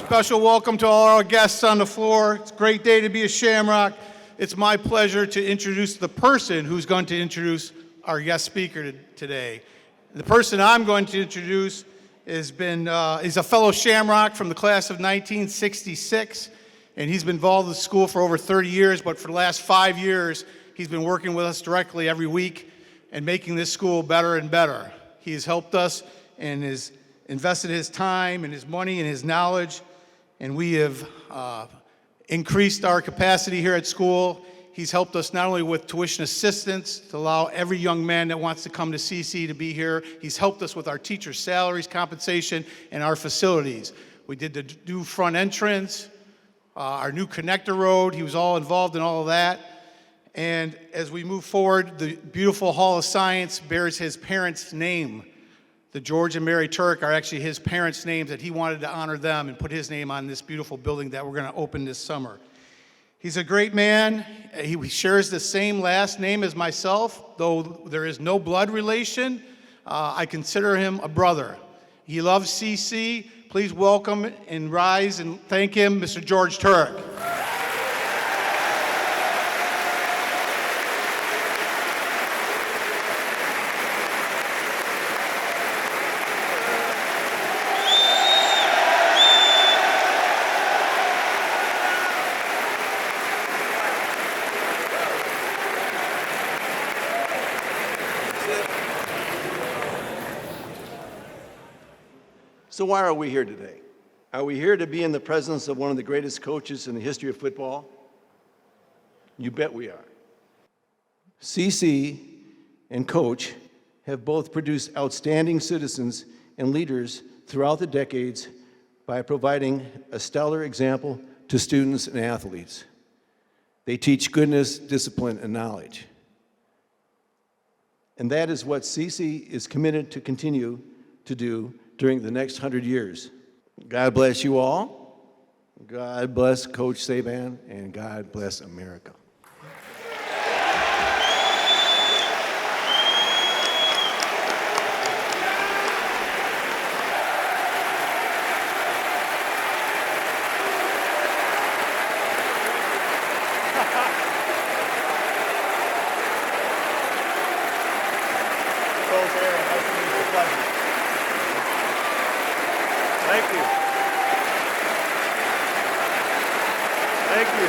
Special welcome to all our guests on the floor. It's a great day to be a Shamrock. It's my pleasure to introduce the person who's going to introduce our guest speaker today. The person I'm going to introduce is a fellow Shamrock from the class of 1966, and he's been involved with the school for over 30 years, but for the last 5 years, he's been working with us directly every week and making this school better and better. He has helped us and has invested his time and his money and his knowledge, and we have increased our capacity here at school. He's helped us not only with tuition assistance to allow every young man that wants to come to CC to be here. He's helped us with our teachers' salaries, compensation, and our facilities. We did the new front entrance, our new connector road. He was all involved in all of that. And as we move forward, the beautiful Hall of Science bears his parents' name. The George and Mary Turek are actually his parents' names, that he wanted to honor them and put his name on this beautiful building that we're going to open this summer. He's a great man. He shares the same last name as myself, though there is no blood relation. I consider him a brother. He loves CC. Please welcome and rise and thank him, Mr. George Turek. So why are we here today? Are we here to be in the presence of one of the greatest coaches in the history of football? You bet we are. CC and Coach have both produced outstanding citizens and leaders throughout the decades by providing a stellar example to students and athletes. They teach goodness, discipline, and knowledge. And that is what CC is committed to continue to do during the next 100 years. God bless you all. God bless Coach Saban, and God bless America. Thank you. Thank you. Thank you.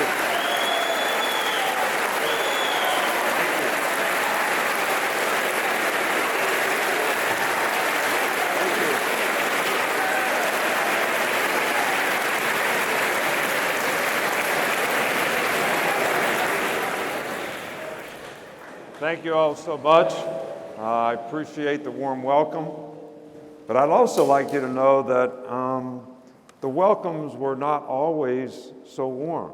Thank you. Thank you all so much. I appreciate the warm welcome. But I'd also like you to know that the welcomes were not always so warm.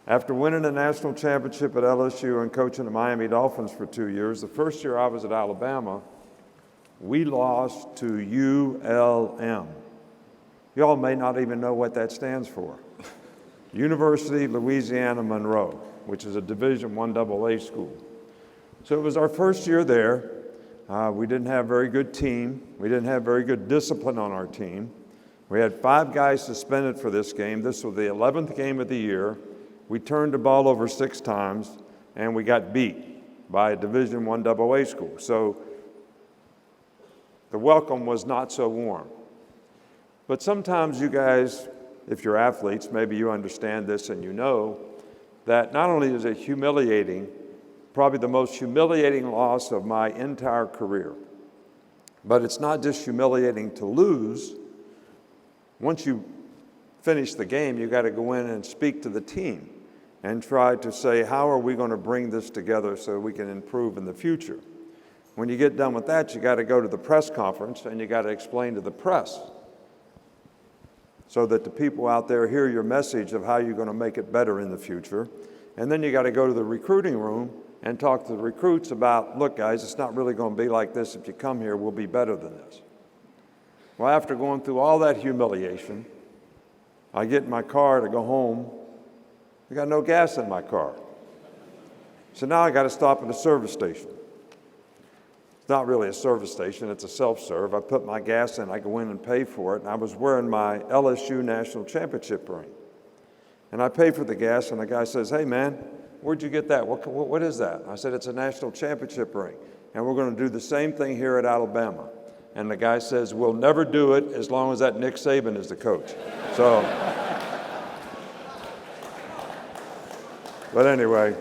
After winning the national championship at LSU and coaching the Miami Dolphins for 2 years, the first year I was at Alabama, we lost to ULM. Y'all may not even know what that stands for. University of Louisiana Monroe, which is a Division I AA school. So it was our first year there. We didn't have a very good team. We didn't have very good discipline on our team. We had 5 guys suspended for this game. This was the 11th game of the year. We turned the ball over 6 times, and we got beat by a Division I AA school. So the welcome was not so warm. But sometimes you guys, if you're athletes, maybe you understand this and you know that not only is it humiliating, probably the most humiliating loss of my entire career. But it's not just humiliating to lose. Once you finish the game, you got to go in and speak to the team and try to say, how are we going to bring this together so we can improve in the future? When you get done with that, you got to go to the press conference and you got to explain to the press so that the people out there hear your message of how you're going to make it better in the future. And then you got to go to the recruiting room and talk to the recruits about, look guys, it's not really going to be like this. If you come here, we'll be better than this. Well, after going through all that humiliation, I get in my car to go home. I got no gas in my car. So now I got to stop at a service station. It's not really a service station, it's a self-serve. I put my gas in, I go in and pay for it, and I was wearing my LSU National Championship ring. And I pay for the gas, and the guy says, "Hey man, where'd you get that? What is that?" I said, "It's a national championship ring, and we're going to do the same thing here at Alabama." And the guy says, "We'll never do it as long as that Nick Saban is the coach." So, but anyway,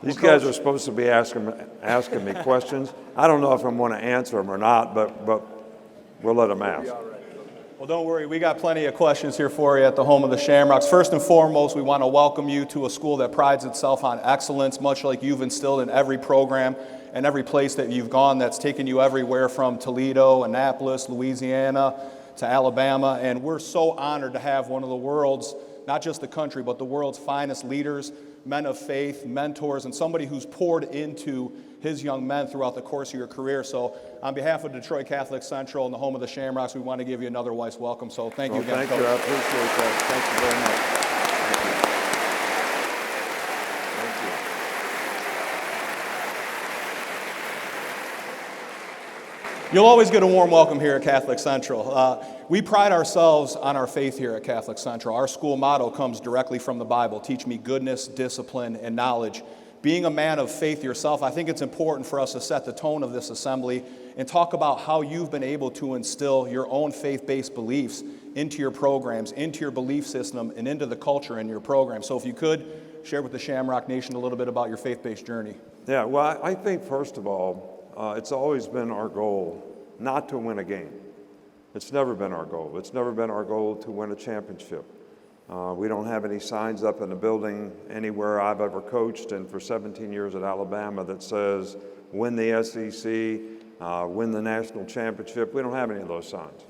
these guys are supposed to be asking me questions. I don't know if I'm going to answer them or not, but we'll let them ask. Well, don't worry, we got plenty of questions here for you at the home of the Shamrocks. First and foremost, we want to welcome you to a school that prides itself on excellence, much like you've instilled in every program and every place that you've gone that's taken you everywhere from Toledo, Annapolis, Louisiana to Alabama. And we're so honored to have one of the world's, not just the country, but the world's finest leaders, men of faith, mentors, and somebody who's poured into his young men throughout the course of your career. So on behalf of Detroit Catholic Central and the home of the Shamrocks, we want to give you another wise welcome. So thank you again, Thank Coach. you. I appreciate that. Thank you very much. Thank you. You'll always get a warm welcome here at Catholic Central. We pride ourselves on our faith here at Catholic Central. Our school motto comes directly from the Bible: teach me goodness, discipline, and knowledge. Being a man of faith yourself, I think it's important for us to set the tone of this assembly and talk about how you've been able to instill your own faith-based beliefs into your programs, into your belief system, and into the culture in your program. So if you could, share with the Shamrock Nation a little bit about your faith-based journey. Yeah, well, I think first of all, it's always been our goal not to win a game. It's never been our goal. It's never been our goal to win a championship. We don't have any signs up in the building anywhere I've ever coached, and for 17 years at Alabama, that says win the SEC, win the national championship. We don't have any of those signs.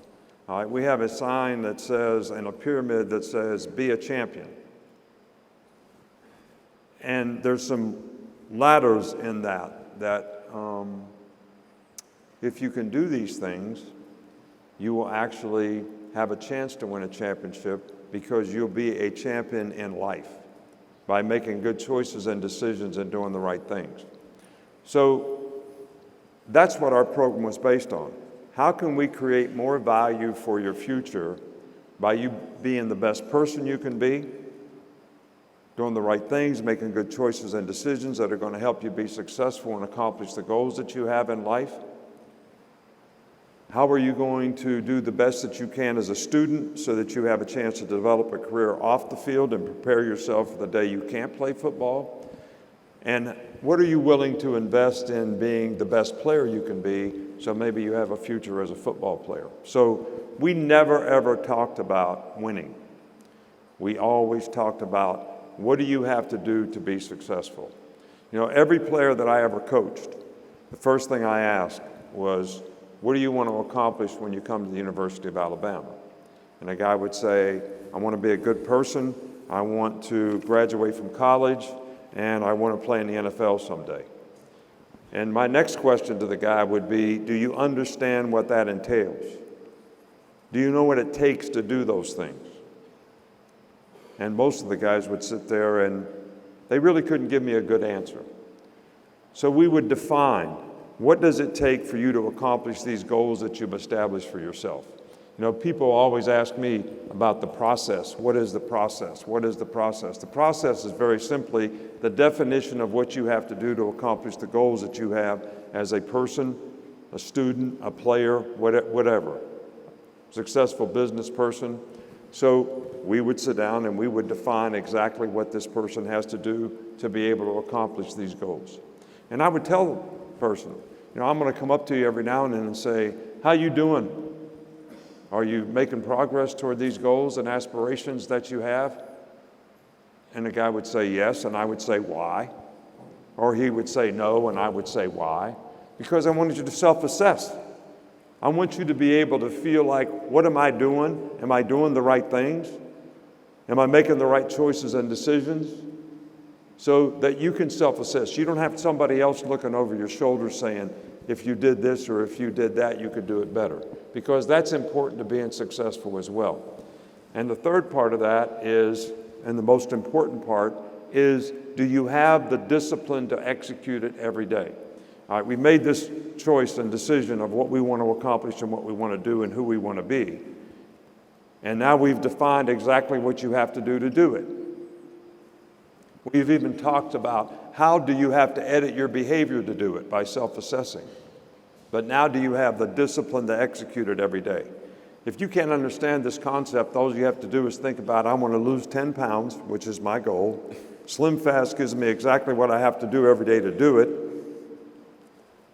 All right, we have a sign that says, and a pyramid that says, be a champion. And there's some ladders in that if you can do these things, you will actually have a chance to win a championship, because you'll be a champion in life by making good choices and decisions and doing the right things. So that's what our program was based on. How can we create more value for your future by you being the best person you can be, doing the right things, making good choices and decisions that are going to help you be successful and accomplish the goals that you have in life? How are you going to do the best that you can as a student so that you have a chance to develop a career off the field and prepare yourself for the day you can't play football? And what are you willing to invest in being the best player you can be so maybe you have a future as a football player? So we never ever talked about winning. We always talked about, what do you have to do to be successful? You know, every player that I ever coached, the first thing I asked was, what do you want to accomplish when you come to the University of Alabama? And a guy would say, I want to be a good person, I want to graduate from college, and I want to play in the NFL someday. And my next question to the guy would be, do you understand what that entails? Do you know what it takes to do those things? And most of the guys would sit there and they really couldn't give me a good answer. So we would define, what does it take for you to accomplish these goals that you've established for yourself? You know, people always ask me about the process. What is the process? What is the process? The process is very simply the definition of what you have to do to accomplish the goals that you have as a person, a student, a player, whatever. Successful business person. So we would sit down and we would define exactly what this person has to do to be able to accomplish these goals. And I would tell the person, you know, I'm going to come up to you every now and then and say, how you doing? Are you making progress toward these goals and aspirations that you have? And the guy would say yes, and I would say why? Or he would say no, and I would say why? Because I wanted you to self-assess. I want you to be able to feel like, what am I doing? Am I doing the right things? Am I making the right choices and decisions? So that you can self-assess. You don't have somebody else looking over your shoulder saying, if you did this or if you did that, you could do it better. Because that's important to being successful as well. And the third part of that is, and the most important part, is do you have the discipline to execute it every day? All right, we made this choice and decision of what we want to accomplish and what we want to do and who we want to be. And now we've defined exactly what you have to do it. We've even talked about how do you have to edit your behavior to do it by self-assessing. But now do you have the discipline to execute it every day? If you can't understand this concept, all you have to do is think about, I want to lose 10 pounds, which is my goal. Slim Fast gives me exactly what I have to do every day to do it.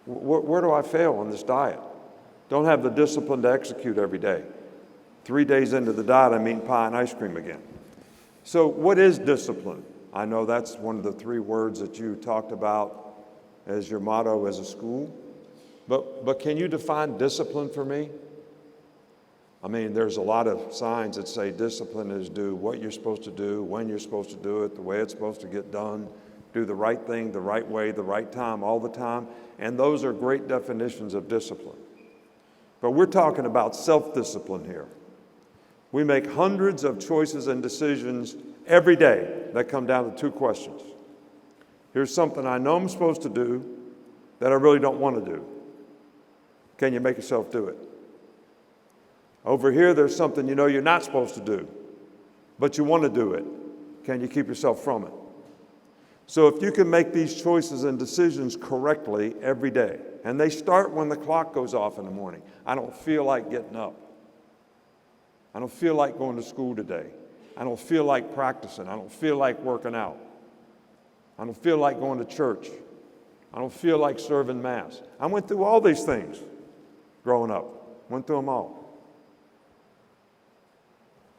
Where do I fail on this diet? Don't have the discipline to execute every day. 3 days into the diet, I'm eating pie and ice cream again. So what is discipline? I know that's one of the 3 words that you talked about as your motto as a school. But can you define discipline for me? I mean, there's a lot of signs that say discipline is do what you're supposed to do, when you're supposed to do it, the way it's supposed to get done, do the right thing, the right way, the right time, all the time. And those are great definitions of discipline. But we're talking about self-discipline here. We make hundreds of choices and decisions every day that come down to 2 questions. Here's something I know I'm supposed to do that I really don't want to do. Can you make yourself do it? Over here, there's something you know you're not supposed to do, but you want to do it. Can you keep yourself from it? So if you can make these choices and decisions correctly every day, and they start when the clock goes off in the morning. I don't feel like getting up. I don't feel like going to school today. I don't feel like practicing. I don't feel like working out. I don't feel like going to church. I don't feel like serving Mass. I went through all these things growing up. Went through them all.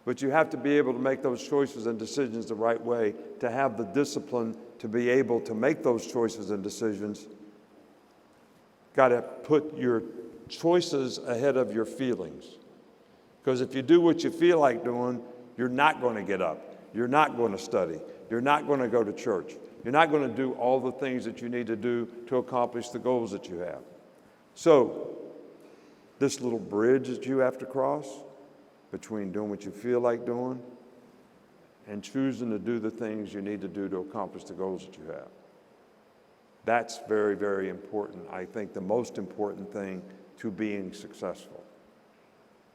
But you have to be able to make those choices and decisions the right way, to have the discipline to be able to make those choices and decisions. Got to put your choices ahead of your feelings. Because if you do what you feel like doing, you're not going to get up. You're not going to study. You're not going to go to church. You're not going to do all the things that you need to do to accomplish the goals that you have. So, this little bridge that you have to cross between doing what you feel like doing and choosing to do the things you need to do to accomplish the goals that you have. That's very, very important. I think the most important thing to being successful.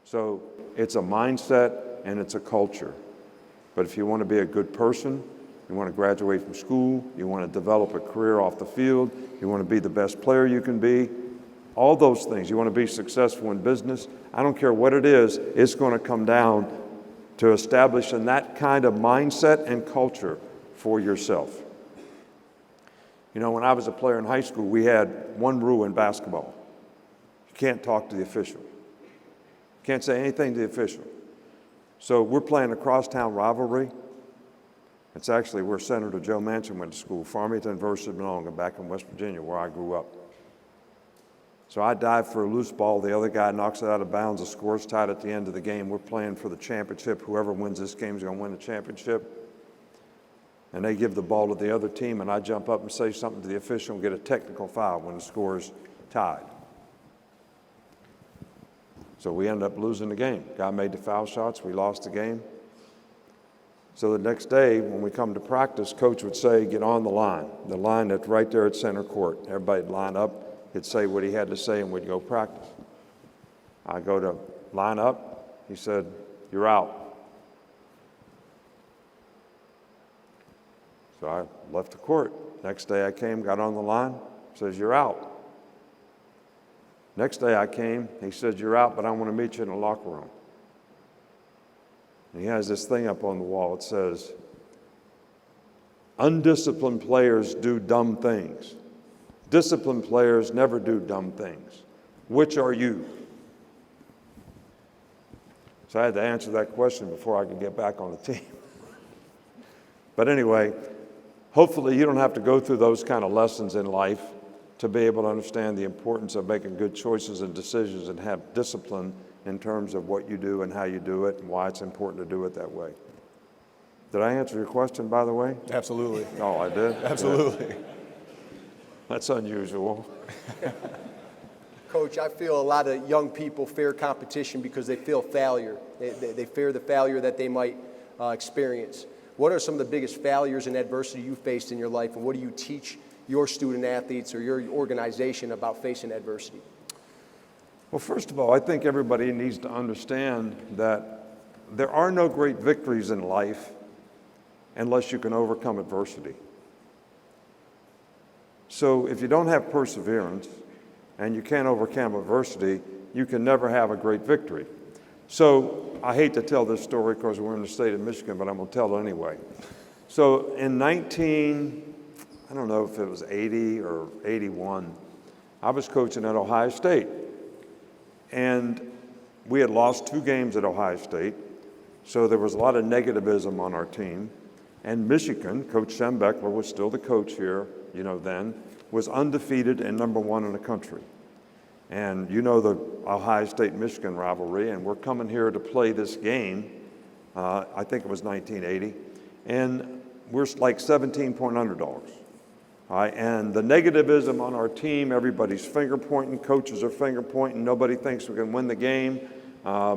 So it's a mindset and it's a culture. But if you want to be a good person, you want to graduate from school, you want to develop a career off the field, you want to be the best player you can be, all those things, you want to be successful in business, I don't care what it is, it's going to come down to establishing that kind of mindset and culture for yourself. You know, when I was a player in high school, we had one rule in basketball. You can't talk to the official. You can't say anything to the official. So we're playing a crosstown rivalry. It's actually where Senator Joe Manchin went to school, Farmington versus Monongah, back in West Virginia, where I grew up. So I dive for a loose ball. The other guy knocks it out of bounds. The score's tied at the end of the game. We're playing for the championship. Whoever wins this game is going to win the championship. And they give the ball to the other team, and I jump up and say something to the official and get a technical foul when the score's tied. So we ended up losing the game. Guy made the foul shots. We lost the game. So the next day, when we come to practice, coach would say, get on the line that's right there at center court. Everybody'd line up. He'd say what he had to say, and we'd go practice. I go to line up. He said, you're out. So I left the court. Next day I came, got on the line, says, you're out. Next day I came, he said, you're out, but I want to meet you in the locker room. And he has this thing up on the wall. It says, undisciplined players do dumb things. Disciplined players never do dumb things. Which are you? So I had to answer that question before I could get back on the team. But anyway, hopefully you don't have to go through those kind of lessons in life to be able to understand the importance of making good choices and decisions and have discipline in terms of what you do and how you do it and why it's important to do it that way. Did I answer your question, by the way? Absolutely. Oh, I did? Absolutely. Yeah. That's unusual. Coach, I feel a lot of young people fear competition because they feel failure. They fear the failure that they might experience. What are some of the biggest failures and adversity you faced in your life, and what do you teach your student athletes or your organization about facing adversity? Well, first of all, I think everybody needs to understand that there are no great victories in life unless you can overcome adversity. So if you don't have perseverance and you can't overcome adversity, you can never have a great victory. So I hate to tell this story because we're in the state of Michigan, but I'm going to tell it anyway. So in I don't know if it was 80 or 81, I was coaching at Ohio State. And we had lost 2 games at Ohio State, so there was a lot of negativism on our team. And Michigan, Coach Schembechler was still the coach here, then, was undefeated and #1 in the country. And the Ohio State-Michigan rivalry, and we're coming here to play this game. I think it was 1980. And we're like 17-point underdogs. All right, and the negativism on our team, everybody's finger-pointing, coaches are finger-pointing, nobody thinks we can win the game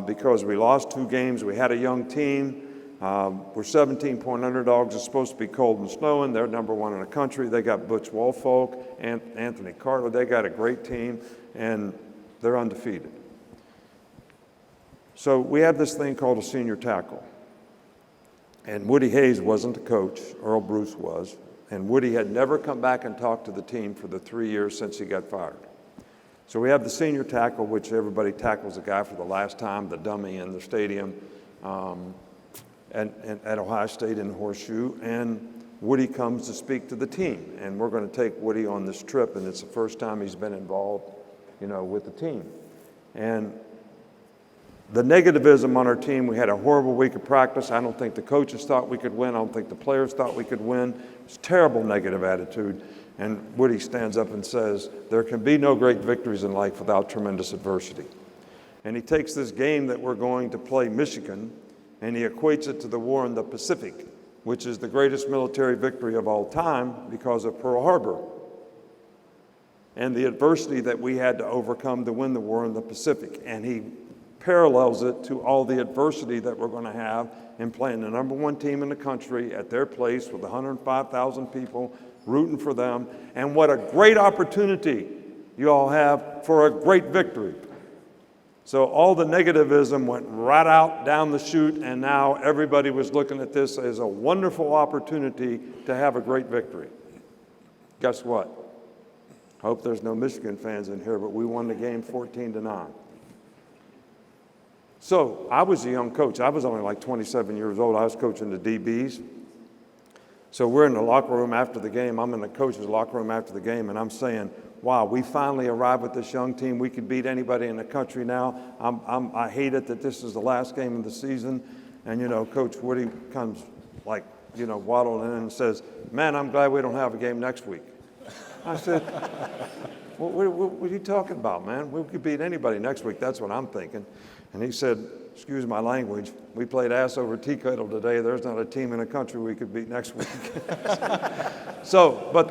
because we lost 2 games, we had a young team. We're 17-point underdogs. It's supposed to be cold and snowing. They're #1 in the country. They got Butch Woolfolk, Anthony Carter. They got a great team, and they're undefeated. So we have this thing called a senior tackle. And Woody Hayes wasn't the coach. Earl Bruce was. And Woody had never come back and talked to the team for the 3 years since he got fired. So we have the senior tackle, which everybody tackles a guy for the last time, the dummy in the stadium. And at Ohio State in the Horseshoe, and Woody comes to speak to the team. And we're going to take Woody on this trip, and it's the first time he's been involved, with the team. And the negativism on our team, we had a horrible week of practice. I don't think the coaches thought we could win. I don't think the players thought we could win. It was a terrible negative attitude. And Woody stands up and says, there can be no great victories in life without tremendous adversity. And he takes this game that we're going to play Michigan, and he equates it to the war in the Pacific, which is the greatest military victory of all time because of Pearl Harbor and the adversity that we had to overcome to win the war in the Pacific. And he parallels it to all the adversity that we're going to have in playing the #1 team in the country at their place with 105,000 people rooting for them. And what a great opportunity you all have for a great victory. So all the negativism went right out down the chute, and now everybody was looking at this as a wonderful opportunity to have a great victory. Guess what? I hope there's no Michigan fans in here, but we won the game 14-9. So I was a young coach. I was only like 27 years old. I was coaching the DBs. So we're in the locker room after the game. I'm in the coach's locker room after the game, and I'm saying, wow, we finally arrived with this young team. We could beat anybody in the country now. I hate it that this is the last game of the season. And, Coach Woody comes waddling in and says, man, I'm glad we don't have a game next week. I said, what are you talking about, man? We could beat anybody next week. That's what I'm thinking. And he said, excuse my language, we played ass over tea kettle today. There's not a team in the country we could beat next week. So, but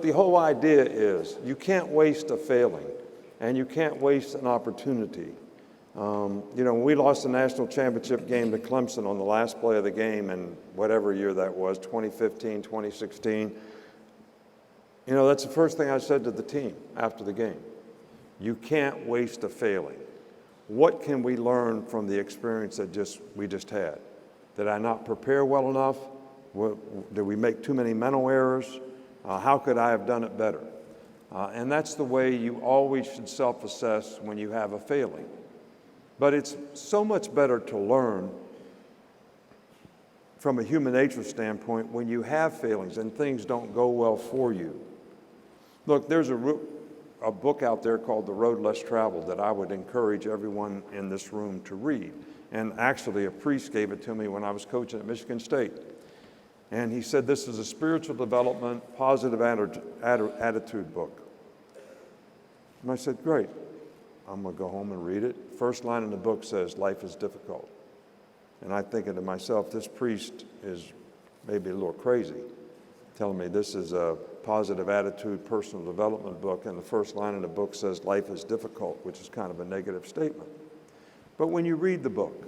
the whole idea is you can't waste a failing, and you can't waste an opportunity. When we lost the national championship game to Clemson on the last play of the game in whatever year that was, 2015, 2016, that's the first thing I said to the team after the game. You can't waste a failing. What can we learn from the experience that we just had? Did I not prepare well enough? Did we make too many mental errors? How could I have done it better? And that's the way you always should self-assess when you have a failing. But it's so much better to learn from a human nature standpoint when you have failings and things don't go well for you. Look, there's a book out there called The Road Less Traveled that I would encourage everyone in this room to read. And actually, a priest gave it to me when I was coaching at Michigan State. And he said, this is a spiritual development, positive attitude book. And I said, great. I'm going to go home and read it. First line in the book says, life is difficult. And I'm thinking to myself, this priest is maybe a little crazy, telling me this is a positive attitude, personal development book, and the first line in the book says life is difficult, which is kind of a negative statement. But when you read the book,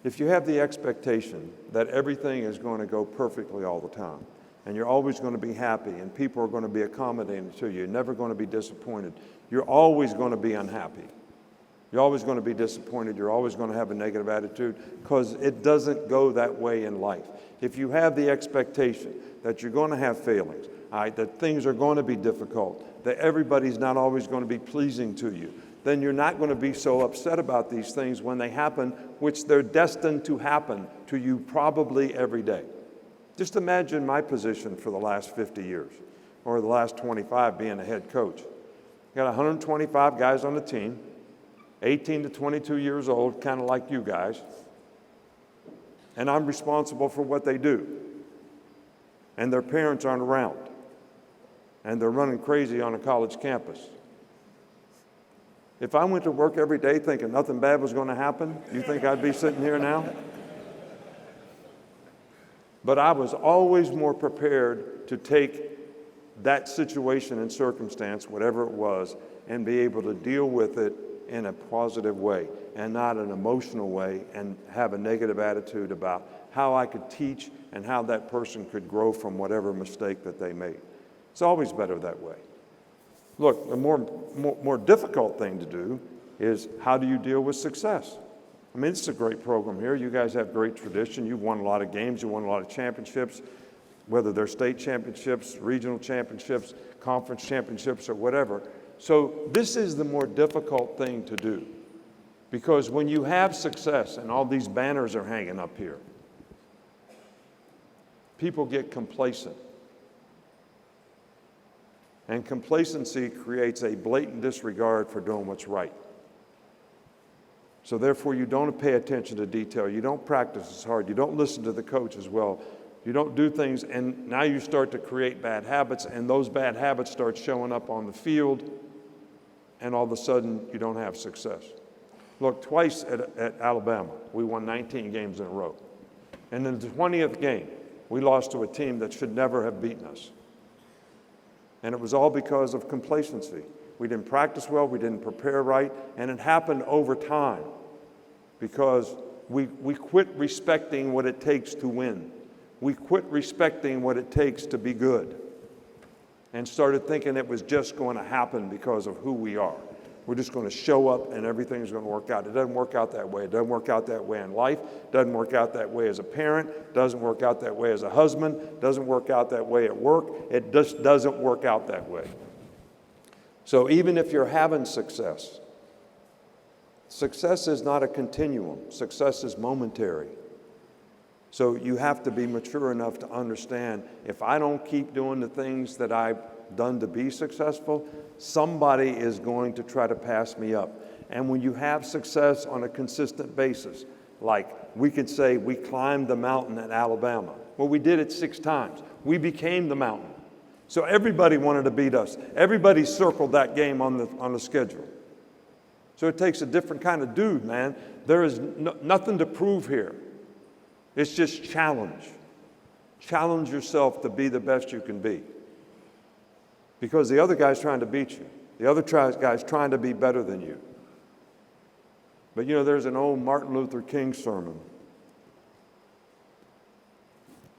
if you have the expectation that everything is going to go perfectly all the time, and you're always going to be happy, and people are going to be accommodating to you. You're never going to be disappointed. You're always going to be unhappy. You're always going to be disappointed. You're always going to have a negative attitude, because it doesn't go that way in life. If you have the expectation that you're going to have failings, all right, that things are going to be difficult, that everybody's not always going to be pleasing to you, then you're not going to be so upset about these things when they happen, which they're destined to happen to you probably every day. Just imagine my position for the last 50 years, or the last 25 being a head coach. Got 125 guys on the team, 18 to 22 years old, kind of like you guys, and I'm responsible for what they do. And their parents aren't around, and they're running crazy on a college campus. If I went to work every day thinking nothing bad was going to happen, you think I'd be sitting here now? But I was always more prepared to take that situation and circumstance, whatever it was, and be able to deal with it in a positive way and not an emotional way, and have a negative attitude about how I could teach and how that person could grow from whatever mistake that they made. It's always better that way. Look, the more difficult thing to do is, how do you deal with success? I mean, it's a great program here. You guys have great tradition. You've won a lot of games. You won a lot of championships, whether they're state championships, regional championships, conference championships, or whatever. So this is the more difficult thing to do, because when you have success and all these banners are hanging up here, people get complacent. And complacency creates a blatant disregard for doing what's right. So therefore, you don't pay attention to detail. You don't practice as hard. You don't listen to the coach as well. You don't do things, and now you start to create bad habits, and those bad habits start showing up on the field, and all of a sudden, you don't have success. Look, twice at Alabama, we won 19 games in a row. And in the 20th game, we lost to a team that should never have beaten us. And it was all because of complacency. We didn't practice well, we didn't prepare right, and it happened over time because we quit respecting what it takes to win. We quit respecting what it takes to be good, and started thinking it was just going to happen because of who we are. We're just going to show up and everything's going to work out. It doesn't work out that way. It doesn't work out that way in life. It doesn't work out that way as a parent. It doesn't work out that way as a husband. It doesn't work out that way at work. It just doesn't work out that way. So even if you're having success, success is not a continuum. Success is momentary. So you have to be mature enough to understand, if I don't keep doing the things that I've done to be successful, somebody is going to try to pass me up. And when you have success on a consistent basis, like we could say we climbed the mountain at Alabama. Well, we did it 6 times. We became the mountain. So everybody wanted to beat us. Everybody circled that game on the schedule. So it takes a different kind of dude, man. There is nothing to prove here. It's just challenge. Challenge yourself to be the best you can be. Because the other guy's trying to beat you. The other guy's trying to be better than you. But you know, there's an old Martin Luther King sermon.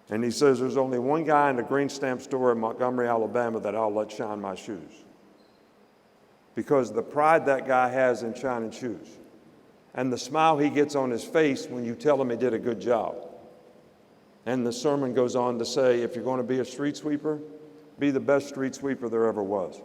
And he says, there's only one guy in the green stamp store in Montgomery, Alabama that I'll let shine my shoes. Because the pride that guy has in shining shoes. And the smile he gets on his face when you tell him he did a good job. And the sermon goes on to say, if you're going to be a street sweeper, be the best street sweeper there ever was.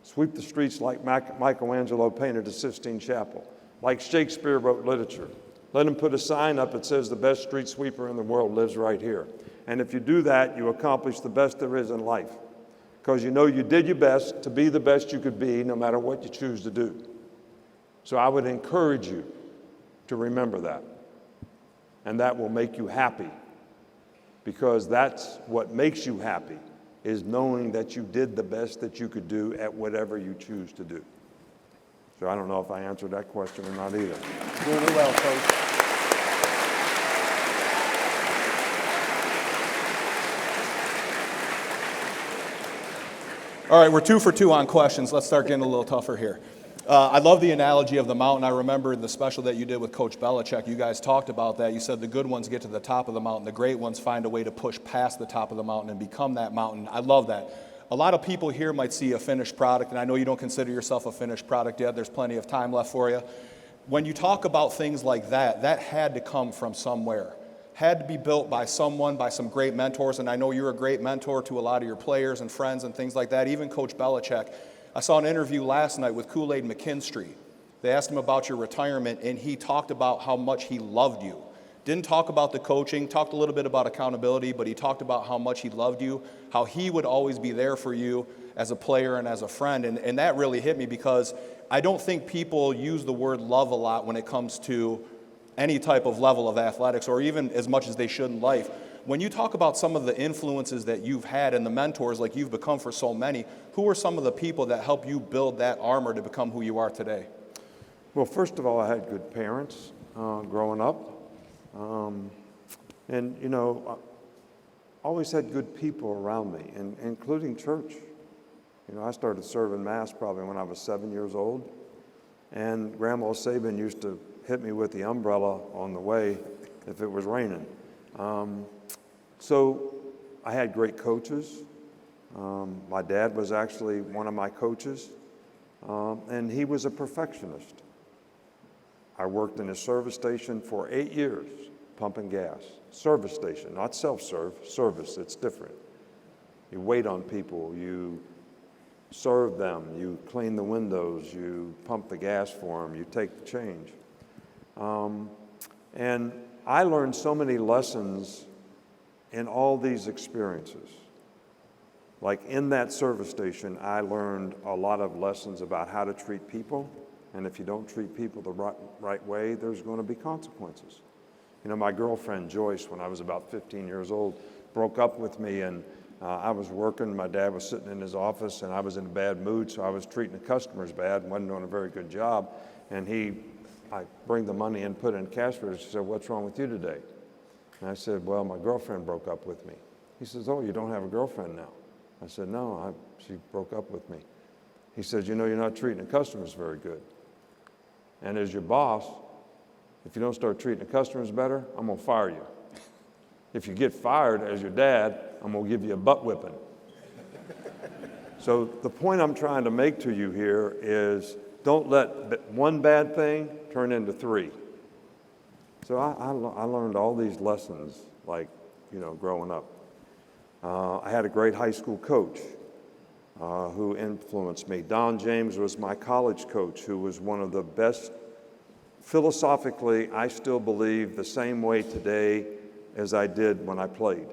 Sweep the streets like Michelangelo painted the Sistine Chapel, like Shakespeare wrote literature. Let him put a sign up that says the best street sweeper in the world lives right here. And if you do that, you accomplish the best there is in life. Because you know you did your best to be the best you could be, no matter what you choose to do. So I would encourage you to remember that. And that will make you happy. Because that's what makes you happy, is knowing that you did the best that you could do at whatever you choose to do. So I don't know if I answered that question or not either. Really well, Coach. All right, we're 2 for 2 on questions. Let's start getting a little tougher here. I love the analogy of the mountain. I remember in the special that you did with Coach Belichick, you guys talked about that. You said the good ones get to the top of the mountain. The great ones find a way to push past the top of the mountain and become that mountain. I love that. A lot of people here might see a finished product, and I know you don't consider yourself a finished product yet. There's plenty of time left for you. When you talk about things like that, that had to come from somewhere. Had to be built by someone, by some great mentors, and I know you're a great mentor to a lot of your players and friends and things like that, even Coach Belichick. I saw an interview last night with Kool-Aid McKinstry. They asked him about your retirement, and he talked about how much he loved you. Didn't talk about the coaching, talked a little bit about accountability, but he talked about how much he loved you, how he would always be there for you as a player and as a friend, and that really hit me because I don't think people use the word love a lot when it comes to any type of level of athletics, or even as much as they should in life. When you talk about some of the influences that you've had and the mentors like you've become for so many, who are some of the people that help you build that armor to become who you are today? Well, first of all, I had good parents growing up. And, you know, I always had good people around me, including church. You know, I started serving Mass probably when I was 7 years old. And Grandma Saban used to hit me with the umbrella on the way if it was raining. So I had great coaches. My dad was actually one of my coaches, and he was a perfectionist. I worked in a service station for 8 years, pumping gas. Service station, not self-serve, service, it's different. You wait on people, you serve them, you clean the windows, you pump the gas for them, you take the change. And I learned so many lessons in all these experiences. Like in that service station, I learned a lot of lessons about how to treat people. And if you don't treat people the right way, there's going to be consequences. You know, my girlfriend, Joyce, when I was about 15 years old, broke up with me, and I was working. My dad was sitting in his office, and I was in a bad mood, so I was treating the customers bad and wasn't doing a very good job. And I bring the money and put it in cash register. He said, "What's wrong with you today?" And I said, "Well, my girlfriend broke up with me." He says, "Oh, you don't have a girlfriend now?" I said, "No, she broke up with me." He said, "You know, you're not treating the customers very good. And as your boss, if you don't start treating the customers better, I'm going to fire you. If you get fired as your dad, I'm going to give you a butt whipping." So the point I'm trying to make to you here is don't let one bad thing turn into three. So I learned all these lessons, like, you know, growing up. I had a great high school coach who influenced me. Don James was my college coach, who was one of the best. Philosophically, I still believe the same way today as I did when I played,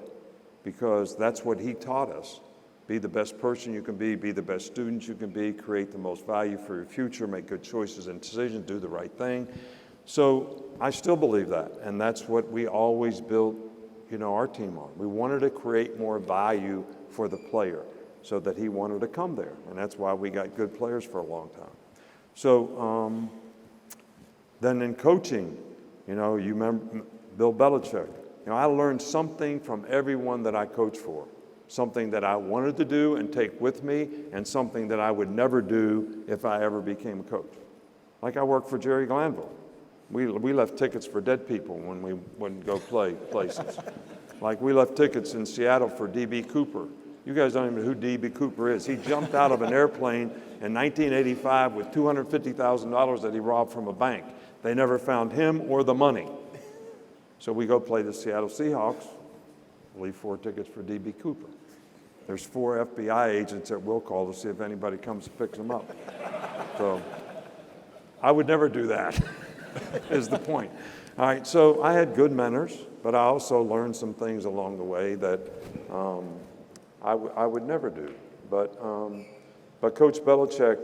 because that's what he taught us. Be the best person you can be the best student you can be, create the most value for your future, make good choices and decisions, do the right thing. So I still believe that, and that's what we always built, you know, our team on. We wanted to create more value for the player so that he wanted to come there, and that's why we got good players for a long time. So then in coaching, you know, you remember Bill Belichick. You know, I learned something from everyone that I coached for, something that I wanted to do and take with me, and something that I would never do if I ever became a coach. Like I worked for Jerry Glanville. We left tickets for dead people when we wouldn't go play places. Like we left tickets in Seattle for D.B. Cooper. You guys don't even know who D.B. Cooper is. He jumped out of an airplane in 1985 with $250,000 that he robbed from a bank. They never found him or the money. So we go play the Seattle Seahawks, leave 4 tickets for D.B. Cooper. There's 4 FBI agents that will call to see if anybody comes to pick them up. So I would never do that, is the point. All right, so I had good mentors, but I also learned some things along the way that I would never do. But Coach Belichick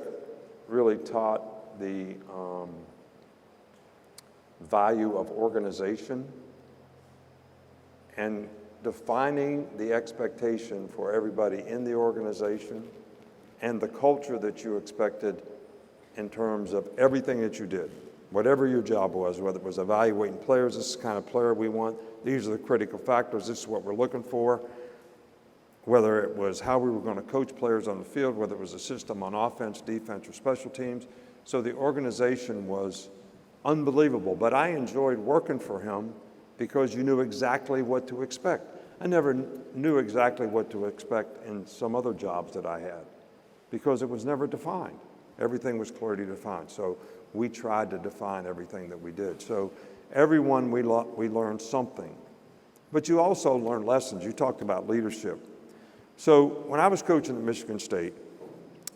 really taught the value of organization and defining the expectation for everybody in the organization and the culture that you expected in terms of everything that you did. Whatever your job was, whether it was evaluating players, this is the kind of player we want, these are the critical factors, this is what we're looking for. Whether it was how we were going to coach players on the field, whether it was a system on offense, defense, or special teams, So the organization was unbelievable, but I enjoyed working for him because you knew exactly what to expect. I never knew exactly what to expect in some other jobs that I had because it was never defined. Everything was clearly defined. So we tried to define everything that we did. So everyone, we learned something. But you also learn lessons. You talked about leadership. So when I was coaching at Michigan State,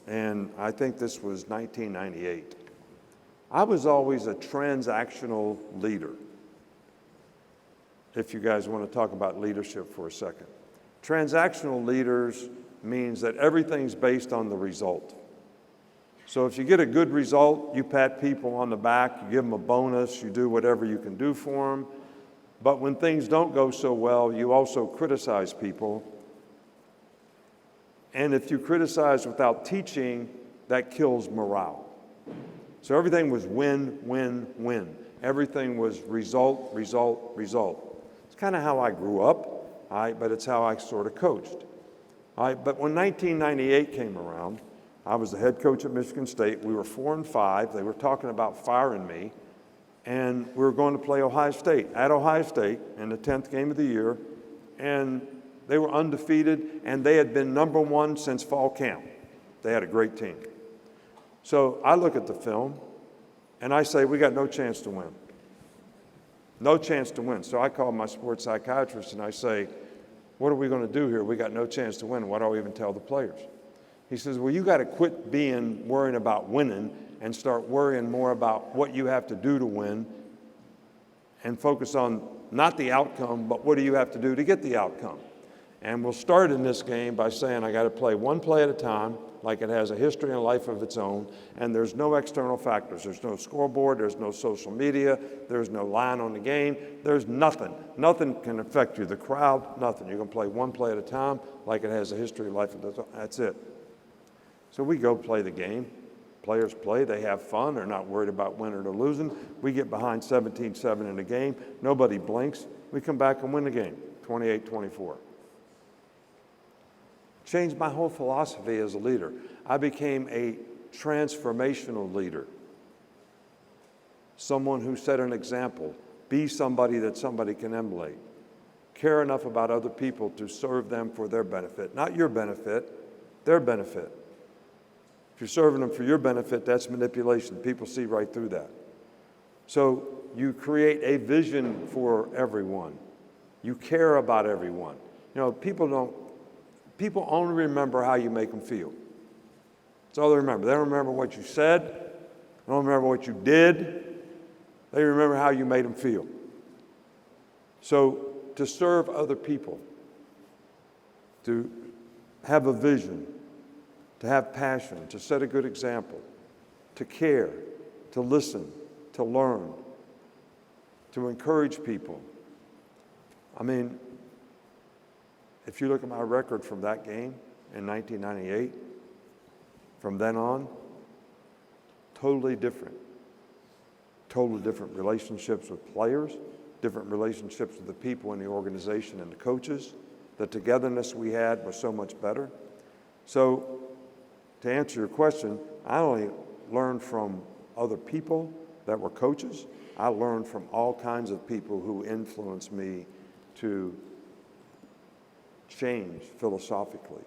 and I think this was 1998, I was always a transactional leader. If you guys want to talk about leadership for a second. Transactional leaders means that everything's based on the result. So if you get a good result, you pat people on the back, you give them a bonus, you do whatever you can do for them. But when things don't go so well, you also criticize people. And if you criticize without teaching, that kills morale. So everything was win, win, win. Everything was result, result, result. It's kind of how I grew up, all right, but it's how I sort of coached. All right, but when 1998 came around, I was the head coach at Michigan State. We were 4-5. They were talking about firing me, and we were going to play Ohio State. At Ohio State, in the 10th game of the year, and they were undefeated, and they had been number one since fall camp. They had a great team. So I look at the film, and I say, we got no chance to win. No chance to win. So I call my sports psychiatrist, and I say, what are we going to do here? We got no chance to win. Why don't we even tell the players? He says, well, you got to quit worrying about winning and start worrying more about what you have to do to win and focus on not the outcome, but what do you have to do to get the outcome. And we'll start in this game by saying I got to play one play at a time, like it has a history and a life of its own, and there's no external factors. There's no scoreboard, there's no social media, there's no line on the game, there's nothing. Nothing can affect you, the crowd, nothing. You're going to play one play at a time, like it has a history and life of its own. That's it. So we go play the game. Players play, they have fun, they're not worried about winning or losing. We get behind 17-7 in the game, nobody blinks. We come back and win the game, 28-24. Changed my whole philosophy as a leader. I became a transformational leader. Someone who set an example. Be somebody that somebody can emulate. Care enough about other people to serve them for their benefit. Not your benefit, their benefit. If you're serving them for your benefit, that's manipulation. People see right through that. So you create a vision for everyone. You care about everyone. You know, people only remember how you make them feel. That's all they remember. They don't remember what you said. They don't remember what you did. They remember how you made them feel. So to serve other people, to have a vision, to have passion, to set a good example, to care, to listen, to learn, to encourage people. I mean, if you look at my record from that game in 1998, from then on, totally different. Totally different relationships with players, different relationships with the people in the organization and the coaches. The togetherness we had was so much better. So to answer your question, I only learned from other people that were coaches. I learned from all kinds of people who influenced me to change philosophically.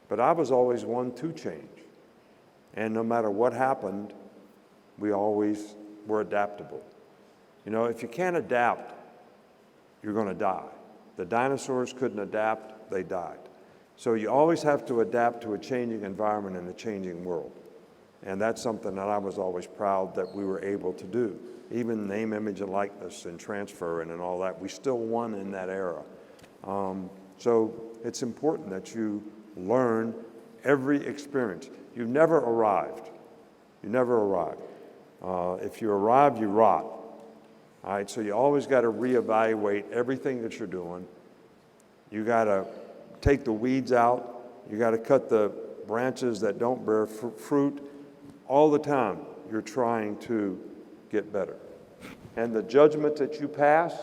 But I was always one to change. And no matter what happened, we always were adaptable. You know, if you can't adapt, you're going to die. The dinosaurs couldn't adapt, they died. So you always have to adapt to a changing environment and a changing world. And that's something that I was always proud that we were able to do. Even name, image, and likeness and transfer and all that, we still won in that era. So it's important that you learn every experience. You never arrived. You never arrived. If you arrive, you rot. All right, so you always got to reevaluate everything that you're doing. You got to take the weeds out. You got to cut the branches that don't bear fruit. All the time, you're trying to get better. And the judgment that you pass,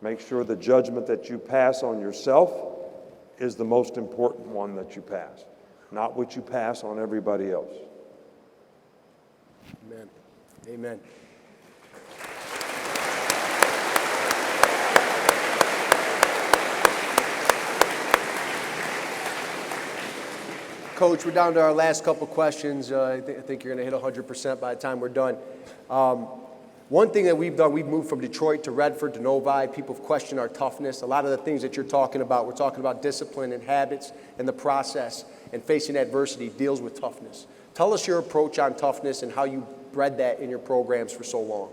make sure the judgment that you pass on yourself is the most important one that you pass, not what you pass on everybody else. Amen. Amen. Coach, we're down to our last couple questions. I think you're going to hit 100% by the time we're done. One thing that we've done, we've moved from Detroit to Redford to Novi. People have questioned our toughness. A lot of the things that you're talking about, we're talking about discipline and habits and the process, and facing adversity deals with toughness. Tell us your approach on toughness and how you bred that in your programs for so long.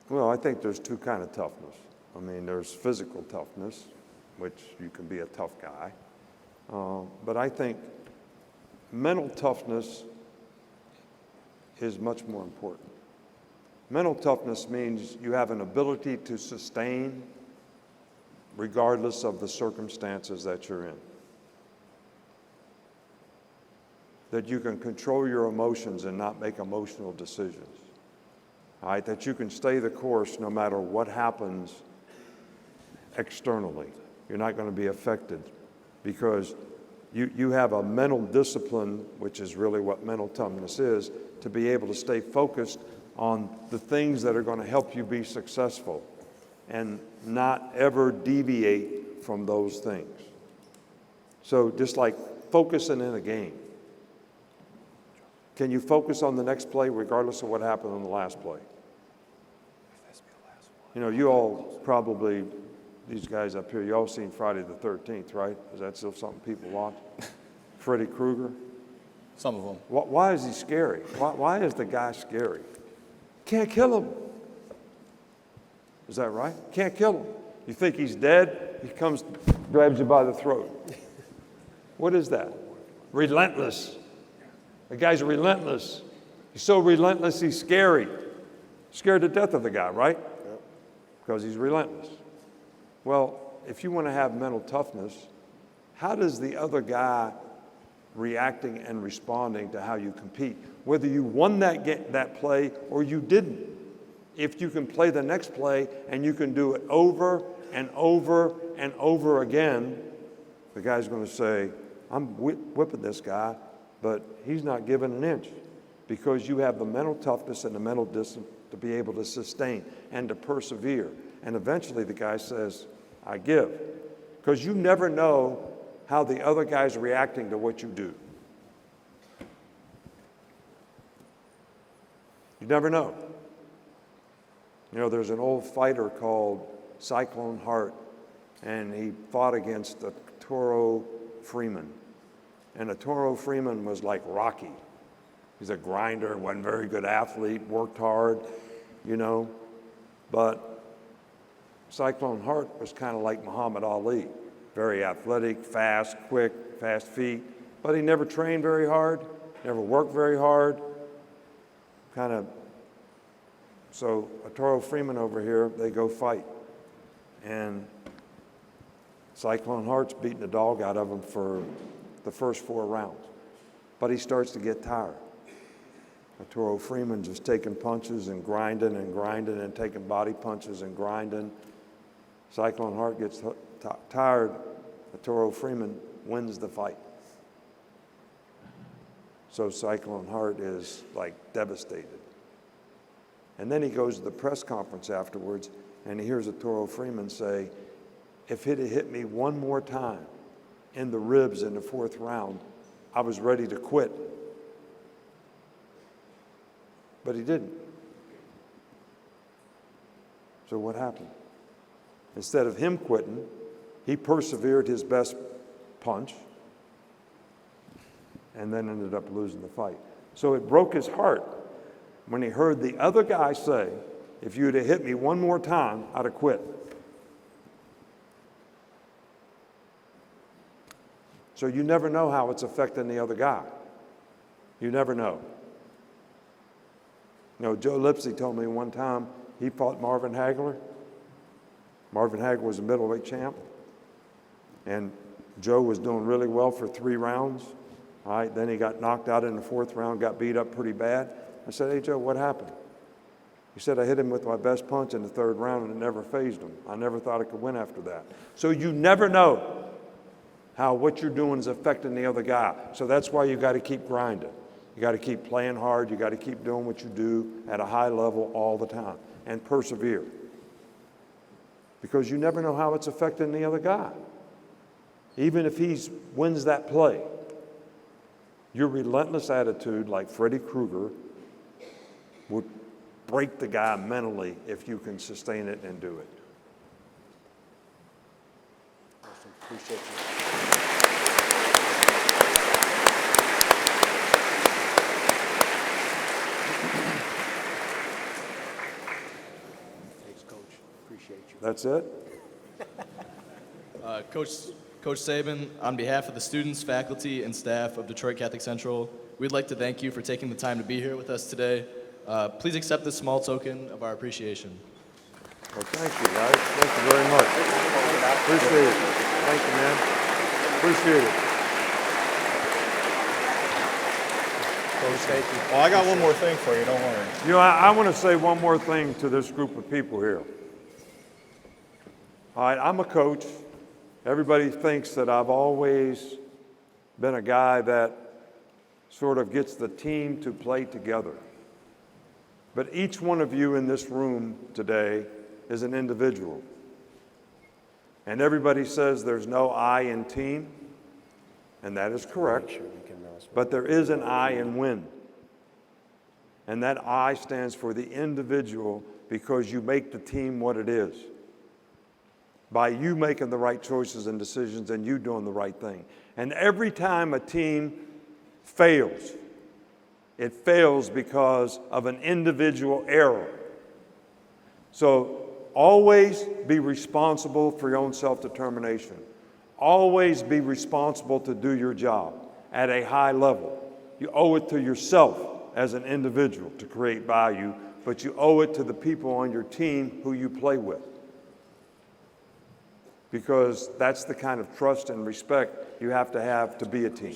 Well, I think there's two kinds of toughness. I mean, there's physical toughness, which you can be a tough guy. But I think mental toughness is much more important. Mental toughness means you have an ability to sustain regardless of the circumstances that you're in. That you can control your emotions and not make emotional decisions. All right? That you can stay the course no matter what happens externally. You're not going to be affected because you have a mental discipline, which is really what mental toughness is, to be able to stay focused on the things that are going to help you be successful and not ever deviate from those things. So just like focusing in a game. Can you focus on the next play regardless of what happened on the last play? You know, you all probably, these guys up here, you all seen Friday the 13th, right? Is that still something people watch? Freddy Krueger? Some of them. Why is he scary? Why is the guy scary? Can't kill him. Is that right? Can't kill him. You think he's dead, he comes, grabs you by the throat. What is that? Relentless. The guy's relentless. He's so relentless, he's scary. Scared to death of the guy, right? Because he's relentless. Well, if you want to have mental toughness, how does the other guy reacting and responding to how you compete, whether you won that play or you didn't? If you can play the next play and you can do it over and over and over again, the guy's going to say, I'm whipping this guy, but he's not giving an inch, because you have the mental toughness and the mental discipline to be able to sustain and to persevere. And eventually the guy says, I give. Because you never know how the other guy's reacting to what you do. You never know. You know, there's an old fighter called Cyclone Hart, and he fought against Arturo Freeman. And Arturo Freeman was like Rocky. He's a grinder, wasn't a very good athlete, worked hard, you know. But Cyclone Hart was kind of like Muhammad Ali. Very athletic, fast, quick, fast feet. But he never trained very hard, never worked very hard. So Arturo Freeman over here, they go fight. And Cyclone Hart's beating the dog out of him for the first 4 rounds. But he starts to get tired. Arturo Freeman just taking punches and grinding and taking body punches and grinding. Cyclone Hart gets tired. Arturo Freeman wins the fight. So Cyclone Hart is like devastated. And then he goes to the press conference afterwards and he hears Arturo Freeman say, if it had hit me one more time in the ribs in the 4th round, I was ready to quit. But he didn't. So what happened? Instead of him quitting, he persevered his best punch and then ended up losing the fight. So it broke his heart when he heard the other guy say, if you'd have hit me one more time, I'd have quit. So you never know how it's affecting the other guy. You never know. You know, Joe Lipsy told me one time he fought Marvin Hagler. Marvin Hagler was a middleweight champ. And Joe was doing really well for 3 rounds. All right, then he got knocked out in the 4th round, got beat up pretty bad. I said, hey, Joe, what happened? He said, I hit him with my best punch in the 3rd round and it never fazed him. I never thought I could win after that. So you never know how what you're doing is affecting the other guy. So that's why you got to keep grinding. You got to keep playing hard. You got to keep doing what you do at a high level all the time and persevere. Because you never know how it's affecting the other guy. Even if he wins that play, your relentless attitude, like Freddy Krueger, would break the guy mentally if you can sustain it and do it. Awesome. Appreciate you. Thanks, Coach. Appreciate you. That's it? Coach Saban, on behalf of the students, faculty, and staff of Detroit Catholic Central, we'd like to thank you for taking the time to be here with us today. Please accept this small token of our appreciation. Well, thank you, guys. Thank you very much. Appreciate it. Thank you, man. Appreciate it. Coach, thank you. Well, I got one more thing for you, don't worry. You know, I want to say one more thing to this group of people here. All right, I'm a coach. Everybody thinks that I've always been a guy that sort of gets the team to play together. But each one of you in this room today is an individual. And everybody says there's no I in team, and that is correct. But there is an I in win. And that I stands for the individual because you make the team what it is. By you making the right choices and decisions and you doing the right thing. And every time a team fails, it fails because of an individual error. So always be responsible for your own self-determination. Always be responsible to do your job at a high level. You owe it to yourself as an individual to create value, but you owe it to the people on your team who you play with. Because that's the kind of trust and respect you have to be a team.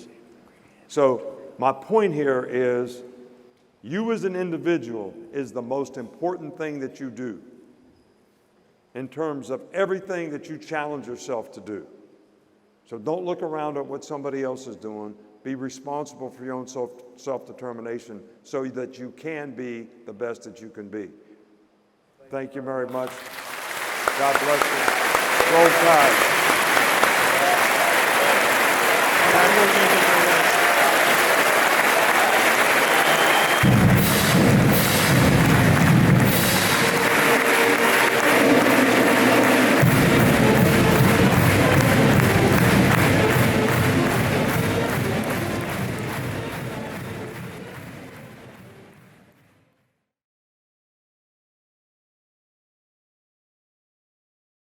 So my point here is you as an individual is the most important thing that you do in terms of everything that you challenge yourself to do. So don't look around at what somebody else is doing. Be responsible for your own self-determination so that you can be the best that you can be. Thank you very much. God bless you. Roll Tide.